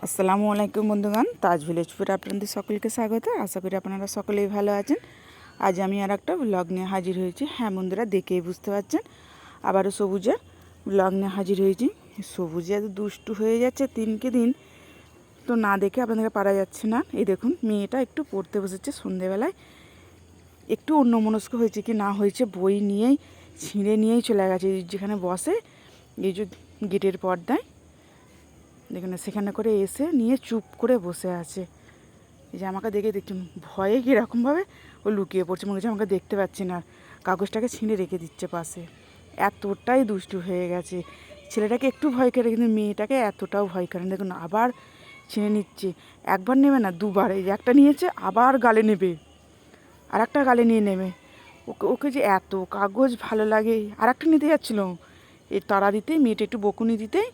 আসসালামু আলাইকুম বন্ধুগণ, তাজ ভিলেজ ফুডে আপনাদের সকলকে স্বাগত। আশা করি আপনারা সকলেই ভালো আছেন। আজ আমি আর একটা ব্লগ নিয়ে হাজির হয়েছি। হ্যাঁ বন্ধুরা, দেখেই বুঝতে পারছেন আবারও সবুজের ব্লগ নিয়ে হাজির হয়েছি। সবুজে এত দুষ্টু হয়ে যাচ্ছে দিনকে দিন, তো না দেখে আপনাদেরকে পারা যাচ্ছে না। এই দেখুন, মেয়েটা একটু পড়তে বসেছে সন্ধেবেলায়, একটু অন্যমনস্ক হয়েছে কি না হয়েছে, বই নিয়েই ছিঁড়ে নিয়েই চলে গেছে। যেখানে বসে এই যে গেটের পর্দায় দেখুন, সেখানে করে এসে নিয়ে চুপ করে বসে আছে। এই যে আমাকে দেখে দেখুন, ভয়ে কীরকমভাবে ও লুকিয়ে পড়ছে, মনে হচ্ছে আমাকে দেখতে পাচ্ছি না, কাগজটাকে ছিঁড়ে রেখে দিচ্ছে পাশে। এতটাই দুষ্টু হয়ে গেছে। ছেলেটাকে একটু ভয় করে, কিন্তু মেয়েটাকে এতটাও ভয় করেন। দেখুন আবার ছিঁড়ে নিচ্ছে, একবার নেবে না দুবার। এই যে একটা নিয়েছে, আবার গালে নেবে, আর একটা গালে নিয়ে নেবে। ওকে ওকে যে এত কাগজ ভালো লাগে। আর একটা নিতে যাচ্ছিল, এই তাড়া দিতেই, মেয়েটা একটু বকুনি দিতেই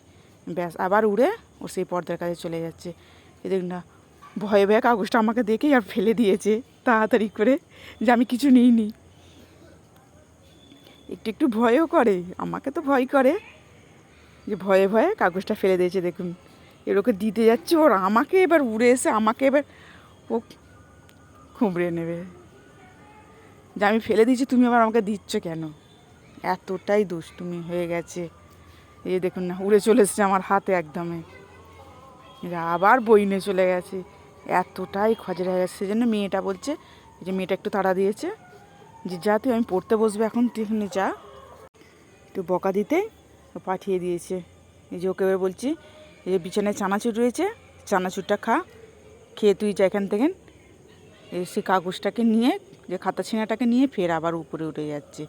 ব্যাস আবার উড়ে ও সেই পর্দার কাছে চলে যাচ্ছে। এই দেখুন না, ভয়ে ভয়ে কাগজটা আমাকে দেখেই আর ফেলে দিয়েছে তাড়াতাড়ি করে, যে আমি কিছু নিইনি। একটু একটু ভয়ও করে, আমাকে তো ভয় করে, যে ভয়ে ভয়ে কাগজটা ফেলে দিয়েছে। দেখুন এর ওকে দিতে যাচ্ছে, ওর আমাকে এবার উড়ে এসে আমাকে এবার ও খুঁবড়ে নেবে, যে আমি ফেলে দিয়েছি, তুমি আবার আমাকে দিচ্ছ কেন। এতটাই দুষ্টুমি হয়ে গেছে। এই দেখুন না, উড়ে চলে এসেছে আমার হাতে একদমই, আবার বই নিয়ে চলে গেছে। এতটাই খজরা হয়ে গেছে। সেজন্য মেয়েটা বলছে, যে মেয়েটা একটু তাড়া দিয়েছে, যে যা তুই, আমি পড়তে বসবে এখন, তুই এখানে যা, একটু বকা দিতে পাঠিয়ে দিয়েছে। এই যে ওকে এবার বলছি, এই যে বিছানায় চানাচুর রয়েছে, চানাচুরটা খা, খেয়ে তুই যা এখান থেকে। সে কাগজটাকে নিয়ে, যে খাতা ছিঁড়াটাকে নিয়ে ফের আবার উপরে উঠে যাচ্ছে।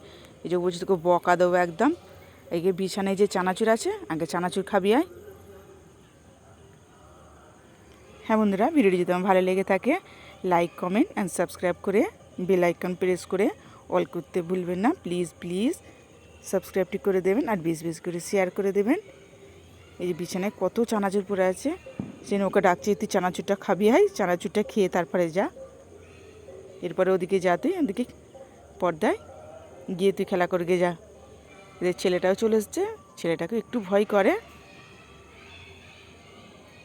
এই যে বলছি তোকে বকা দেবো একদম। এই যে বিছানায় যে চানাচুর আছে, আগে চানাচুর খাবি আয়। হ্যাঁ বন্ধুরা, ভিডিওটি যদি আমার ভালো লেগে থাকে, লাইক কমেন্ট অ্যান্ড সাবস্ক্রাইব করে বেল আইকন প্রেস করে অল করতে ভুলবেন না। প্লিজ প্লিজ সাবস্ক্রাইবটি করে দেবেন, আর বেশি বেশি করে শেয়ার করে দেবেন। এই যে বিছানায় কত চানাচুর পড়ে আছে, সে ওকে ডাকছে, তুই চানাচুরটা খাবি হয়, চানাচুরটা খেয়ে তারপরে যা। এরপরে ওদিকে যা, তুই ওদিকে পর্দায় গিয়ে তুই খেলা করে যা। এদের ছেলেটাও চলে এসছে, ছেলেটাকে একটু ভয় করে।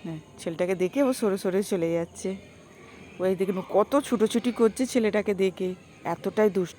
হ্যাঁ, ছেলেটাকে দেখে ও সরে সরে চলে যাচ্ছে। ওই দেখুন কত ছুটোছুটি করছে ছেলেটাকে দেখে, এতটাই দুষ্টু।